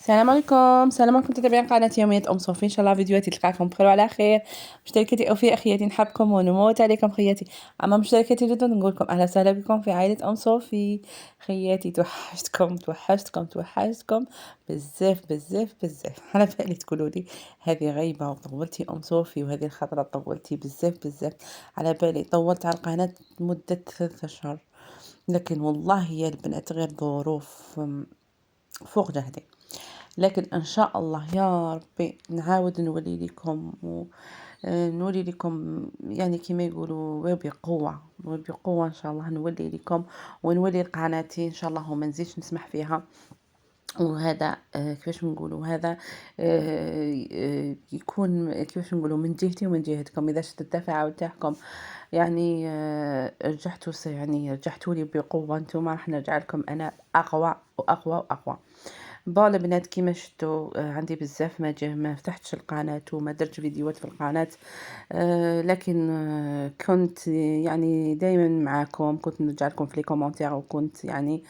السلام عليكم، السلام عليكم متابعين قناة يوميات أم صوفي. إن شاء الله فيديوهاتي تلقاكم بخير وعلى خير. مشتركاتي أوفياء أخياتي، نحبكم ونموت عليكم خياتي. أما مشتركاتي جدد نقول لكم أهلا وسهلا بكم في عائلة أم صوفي. خياتي توحشتكم بزاف بزاف بزاف. على بالي تقولوا لي هذه غيبة وطولتي أم صوفي، وهذه الخطرة طولتي بزاف بزاف. على بالي طولت على القناة مدة 3 أشهر، لكن والله يا البنات غير ظروف فوق جهدي. لكن ان شاء الله يا ربي نعاود نولي لكم نولي لكم يعني كما يقولوا وبقوة ان شاء الله نولي لكم ونولي قناتي ان شاء الله وما نزيدش نسمح فيها. وهذا كيفاش نقولوا هذا يكون كيفاش نقولوا من جهتي ومن جهتكم. اذا شفت الدفعه تاعكم يعني رجعتوا لي بقوه، انتم راح نرجع لكم انا اقوى واقوى واقوى. بون البنات كيما شفتوا عندي بزاف ما فتحتش القناه وما درت فيديوهات في القناه. لكن كنت يعني دائما معاكم، كنت نرجع لكم في لي كومونتير، وكنت يعني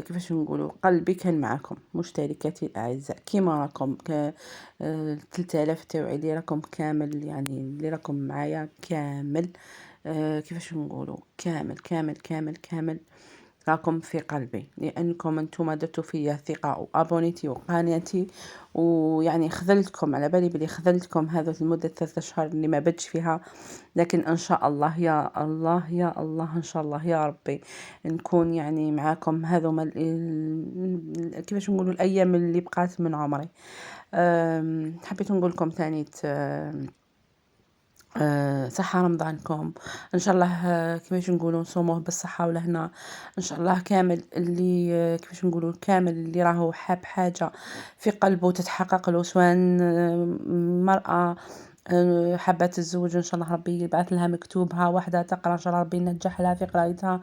كيفاش نقولوا قلبي كان معكم. مشتركاتي الاعزاء كيما راكم 3000 تاوعي اللي راكم كامل، يعني اللي راكم معايا كامل. كيفاش نقولوا كامل كامل كامل كامل راكم في قلبي، لانكم انتم درتوا فيا ثقه وابونيتي وقناتي. ويعني خذلتكم، على بالي بلي خذلتكم هذا لمده 3 أشهر اللي ما بدش فيها. لكن ان شاء الله يا الله يا الله ان شاء الله يا ربي نكون يعني معاكم. هذوما كيفاش نقولوا الايام اللي بقات من عمري. حبيت نقول لكم ثاني صحة رمضانكم ان شاء الله. كيفاش نقولوا نصوموه بالصحة والهنا ان شاء الله. كامل اللي كيفاش نقولوا كامل اللي راهو حاب حاجة في قلبه تتحقق له، سواء مرأة حابة الزوج ان شاء الله ربي يبعث لها مكتوبها، واحدة تقرأ ان شاء الله ربي ينجح لها في قرايتها،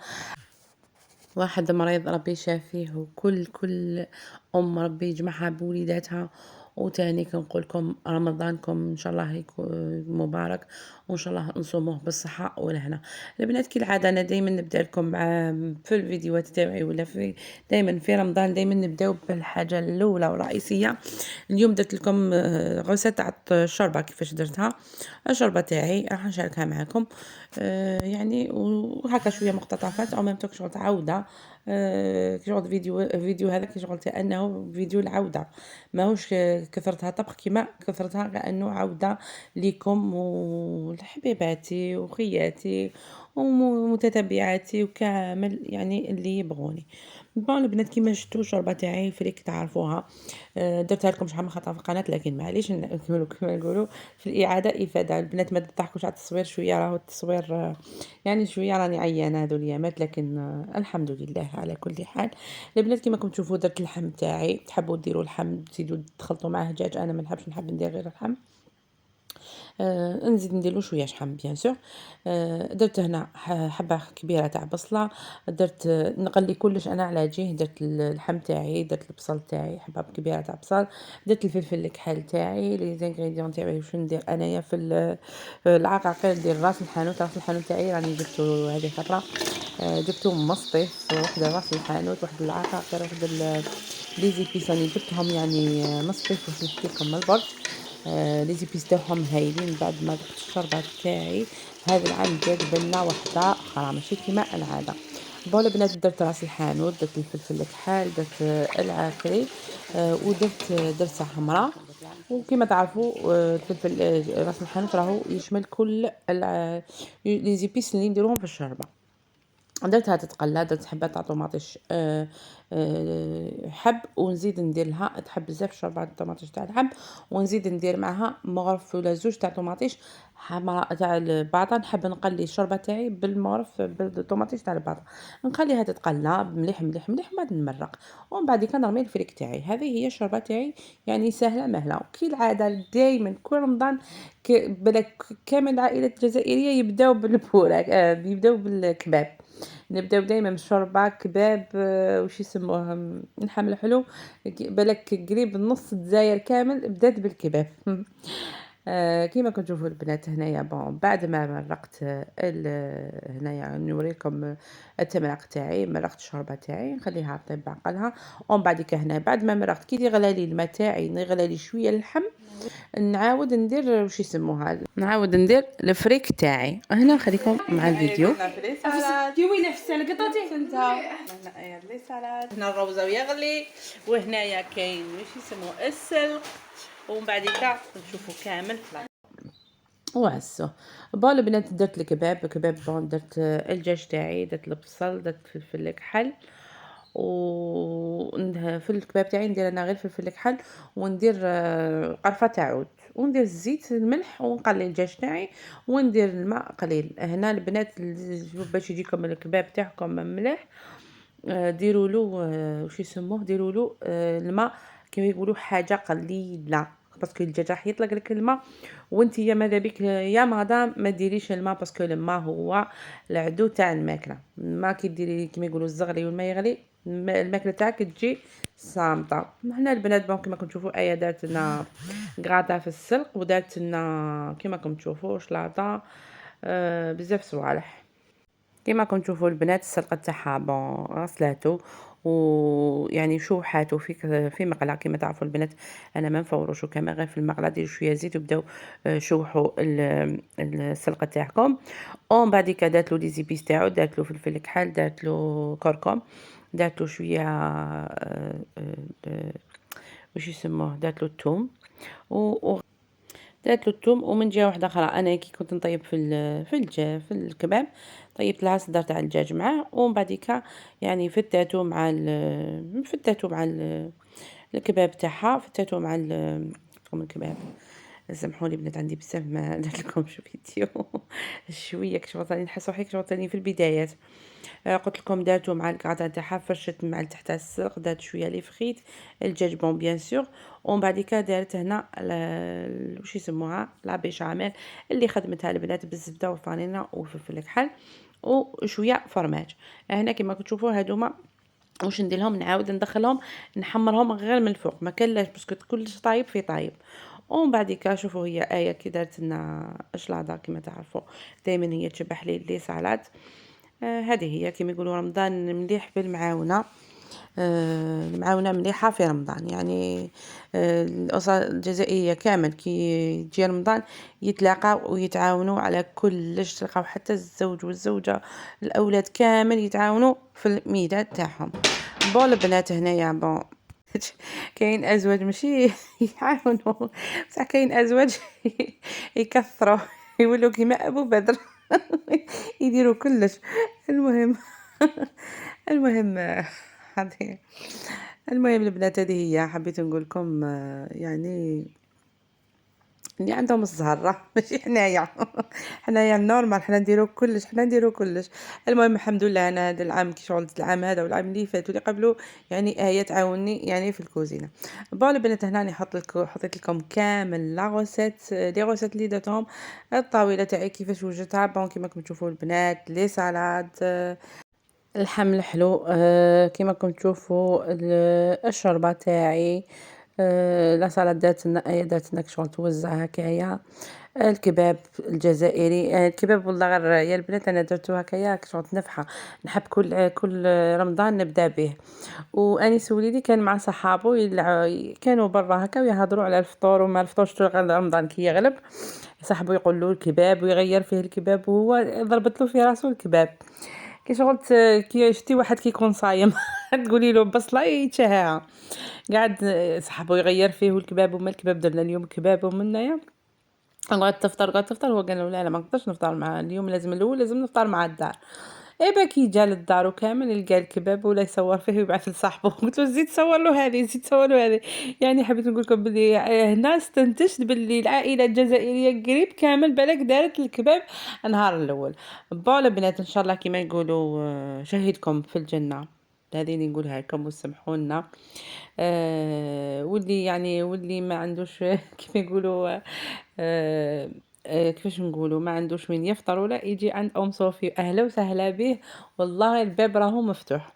واحد مريض ربي يشافيه، وكل ام ربي يجمعها بوليداتها. وتاني كنقول لكم رمضانكم ان شاء الله يكون مبارك، وان شاء الله نصوموه بالصحه والهنا. البنات كالعاده انا دائما نبدا لكم مع في الفيديوهات تاعي ولا في دائما في رمضان دائما نبداو بالحاجه الاولى والرئيسيه. اليوم درت لكم غرسه تاع الشوربه. كيفاش درتها الشوربه تاعي راح نشاركها معكم. يعني وهكا شويه مقتطفات او ميم شغل عوده. شغل فيديو هذا شغل انه فيديو العوده، ماهوش كثرتها طبخ كيما كثرتها كانه عوده ليكم ولحبيباتي وخياتي ومتتبعاتي وكامل يعني اللي يبغوني. بون البنات كيما شفتوا الشوربه تاعي فريك تعرفوها. درتها لكم شحال من خطره في القناه، لكن معليش نكملوا كما نقولوا في الاعاده افاده. البنات ما تضحكوش على التصوير، شويه راهو التصوير يعني شويه راني عيانه هذو الايامات، لكن الحمد لله على كل حال. البنات كيما راكم تشوفوا درت اللحم تاعي. تحبوا ديروا اللحم تزيدوا تخلطوا معاه دجاج، انا ما نحب ندير غير اللحم. نزيد نديرلو شويه شحم بيان سور. درت هنا حبه كبيره تاع بصله. درت نقلي كلش انا على جهه. درت اللحم تاعي، درت البصل تاعي حبه كبيره تاع بصل، درت الفلفل الكحل تاعي. لي زانغريديون تاعي واش ندير انايا في العقاقير. ندير راس الحانوت تاعي راني جبتو هذه فتره. جبتو مصطف، واحد راس الحانوت، واحد العقاقير، واحد لي زيبيس راني جبتهم يعني مصطف. واش نحكي لكم من البرد. لي زيبيس تاعهم هايلين. بعد ما ذقت الشوربه تاعي هذا العام جات بنه واحده اخرى ماشي كيما العاده. بون البنات درت راس الحانوت، درت الفلفل الكحل، درت العافري، ودرت درسه حمراء. وكما تعرفوا الفلفل راس الحانوت راهو يشمل كل لي زيبيس اللي نديروهم في الشوربه. درتها تتقلى. درت حبه تاع طوماطيش حب، ونزيد ندير لها تحب بزاف الشوربه الطوماطيش تاع الحب، ونزيد ندير معها مغرف ولا زوج تاع طوماطيش حمراء تاع الباطا. نحب نقلي الشوربه تاعي بالمغرف بالطوماطيش تاع الباطا، نخليها تتقلى مليح مليح مليح، بعد نمرق ومن بعد كنرمي الفريك تاعي. هذه هي الشوربه تاعي يعني سهله مهله. كي العاده دائما كل رمضان بالك كامل العائله الجزائريه يبداو بالبوراك، يبداو بالكباب. نبداو دايما بالشوربه كباب. وش يسموهم نحمل حلو. بالك قريب نص الجزائر كامل بدات بالكباب. كيما كتشوفوا البنات هنايا بعد ما مرقت هنايا نوريكم التمراق تاعي. مرقت الشوربه تاعي نخليها طيب بعقلها، ومن بعد هنا بعد ما مرقت كي يغلى لي الماء تاعي، يغلى لي شويه اللحم، نعاود ندير واش يسموها، نعاود ندير الفريك تاعي. هنا نخليكم مع الفيديو. دي وين في السلة قطعتي هنا لي سالاد، هنا الروزه يغلي، وهنايا كاين واش يسموه السلق، ومن بعد نشوفوا كامل وهسه بون البنات درت الكباب بون درت الدجاج تاعي، درت البصل، درت فلفل الكحل، و في الكباب تاعي ندير انا غير فلفل الكحل، وندير قرفه تاع عود، وندير الزيت الملح، ونقلي الدجاج تاعي، وندير الماء قليل. هنا البنات باش يجيكم الكباب تاعكم مليح، ديروا له واش يسموه، ديروا له الماء كيما يقولوا حاجه قليله، باسكو الدجاج راح يطلق لك الماء، وانت يا ماذا بك يا مدام ما ديريش الماء، باسكو الماء هو العدو تاع الماكله. ما كي ديري كيما يقولوا الزغلي والماء يغلي، الماكله تاعك تجي صامته. هنا البنات بون كيما كنشوفوا ايه دارت لنا غراطا في السلق، ودارت لنا كيما تشوفوا شلاطه، بزاف صوالح. كيما تشوفوا البنات السلقه تاعها بون غسلاتو، ويعني شوحاتو في مقله. كيما تعرفوا البنات انا ما نفوروش كما غير في المقله، ديروا شويه زيت وبداو شوحوا السلقه تاعكم. ومن بعد دارت له لي زيبيس تاعو، دارت له فلفل الكحل، دارت له كركم، دارت له شويه واش يسموه، دارت له الثوم، دارت له الثوم. ومن جهه واحده اخرى انا كي كنت نطيب في الكباب، طيبت لها الصدر تاع الدجاج معاه، ومن بعد يعني فتاتو مع الكباب تاعها، فتاتو مع الكباب. سامحوني بنات عندي بزاف ما درت لكمش فيديو شويه كشغل نحس روحي كشغل في البدايات. قلت لكم دارتو مع الكعطه تاعها، فرشت مع تحت السلق، دارت شويه لي فريت الدجاج بون بيان سور، ومن بعد دارت هنا واش يسموها لا بيشاميل اللي خدمتها البنات بالزبده والفانينه وفلفل الكحل وشويه فرماج. هنا كما تشوفوا هادوما واش ندير لهم، نعاود ندخلهم نحمرهم غير من الفوق، ما كان لاش باسكو كلش طايب في طايب. ومن بعد شوفوا هي ايه كي دارت لنا شلاضه كما تعرفوا دائما هي تشبح لي سالاد. هذه هي كما يقولوا رمضان مليح بالمعاونه. المعاونه مليحه في رمضان، يعني الاسره الجزائريه كامل كي يجي رمضان يتلاقاو ويتعاونوا على كلش، تلقاو حتى الزوج والزوجه الاولاد كامل يتعاونوا في الميدان تاعهم. بون البنات هنايا بون كاين ازواج ماشي يعاونوا، بصح كاين ازواج يكثروا يولوا كيما ابو بدر يديروا كلش. المهم المهم هذه المهم البنات هذه هي حبيت نقول لكم يعني اللي عندهم الزهره ماشي حنايا حنايا النورمال، حنا نديرو كلش. المهم الحمد لله انا هذا العام كي شغلت العام هذا والعام اللي فات واللي قبله يعني هي تعاوني يعني في الكوزينه. بون البنات هنا حطيت لكم كامل لا غوسيت لي غوسيت اللي درتهم، الطاوله تاعي كيفاش وجدتها. بون كيما تشوفوا البنات لي سالاد، اللحم الحلو، كيما تشوفوا الشوربه تاعي، لا سالاد دارت لنا كشغل توزع هكايا، الكباب الجزائري، الكباب والله غير يا البنات انا درتو هكايا كشغل نفحه، نحب كل رمضان نبدا به. واني سوليدي كان مع صحابو كانوا برا هكا ويهضروا على الفطور وما الفطورش غير رمضان كي يغلب، صاحبو يقول له الكباب ويغير فيه الكباب، وهو ضربت له في راسو الكباب. كي شغل كي شتي واحد كيكون صايم تقولي له بصله يتشهاها، قاعد صاحبو يغير فيه الكباب، وما الكباب درنا اليوم كباب ومنايا قعدت تفطر، هو قال له لا ما نقدرش نفطر مع اليوم، لازم الاول لازم نفطر مع الدار. ايبا كي جا للدار وكامل يلقى الكباب ولا يصور فيه ويبعث لصاحبه قلت له زيد صور له هذه، زيد صور له هذه. يعني حبيت نقول لكم بلي هنا استنتجت بلي العائله الجزائريه قريب كامل بالك دارت الكباب النهار الاول. بون البنات ان شاء الله كما يقولوا شهيدكم في الجنه، هذه اللي نقولها لكم وسمحوا لنا. واللي ما عندوش كيف يقولوا كيفاش نقولوا ما عندوش وين يفطر ولا يجي عند ام صوفي، اهلا وسهلا به، والله الباب راهو مفتوح.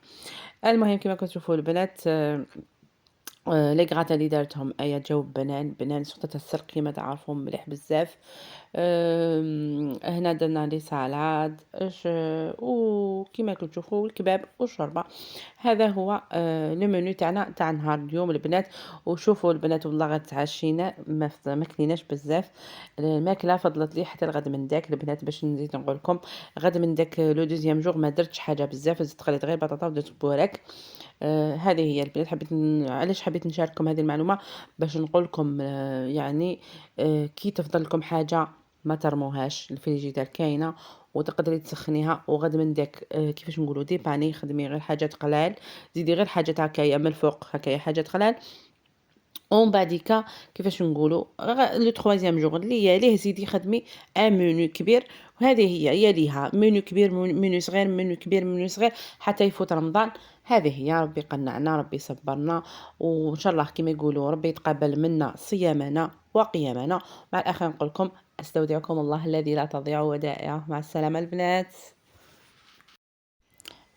المهم كما كتشوفوا البنات لي غراتا اللي دارتهم أيا جاو بنان سورتو السرق كيما تعرفوا مليح بزاف. هنا درنا لي سالاد وكيما راكم تشوفوا الكباب والشوربة. هذا هو لو منو تاعنا تاع نهار اليوم البنات. وشوفوا البنات والله غير تعشينا ما كليناش بزاف. الماكله فضلت لي حتى لغد من داك البنات باش نزيد نقول لكم. غد من داك لو دوزيام جور ما درتش حاجه بزاف زدت خليت غير بطاطا ودرت بوراك. هذه هي البنات حبيت علاش حبيت نشارككم هذه المعلومة باش نقول لكم يعني كي تفضل لكم حاجة ما ترموهاش الفريجيدير كاينة وتقدري تسخنيها وغد من داك كيفاش نقولوا ديباني خدمي غير حاجات قلال زيدي غير حاجات هكايا من الفوق هكايا حاجات قلال ومن بعديكا كيفاش نقولوا لو ترويزيام جور اللي يليه زيدي خدمي ان منيو كبير. وهذه هي يليها منيو كبير منيو صغير منيو كبير منيو صغير حتى يفوت رمضان. هذه هي ربي قنعنا ربي صبرنا وان شاء الله كما يقولوا ربي يتقبل منا صيامنا وقيامنا. مع الاخر نقول لكم استودعكم الله الذي لا تضيع ودائعه. مع السلامه البنات.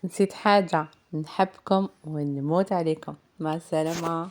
نسيت حاجه نحبكم ونموت عليكم. مع السلامه.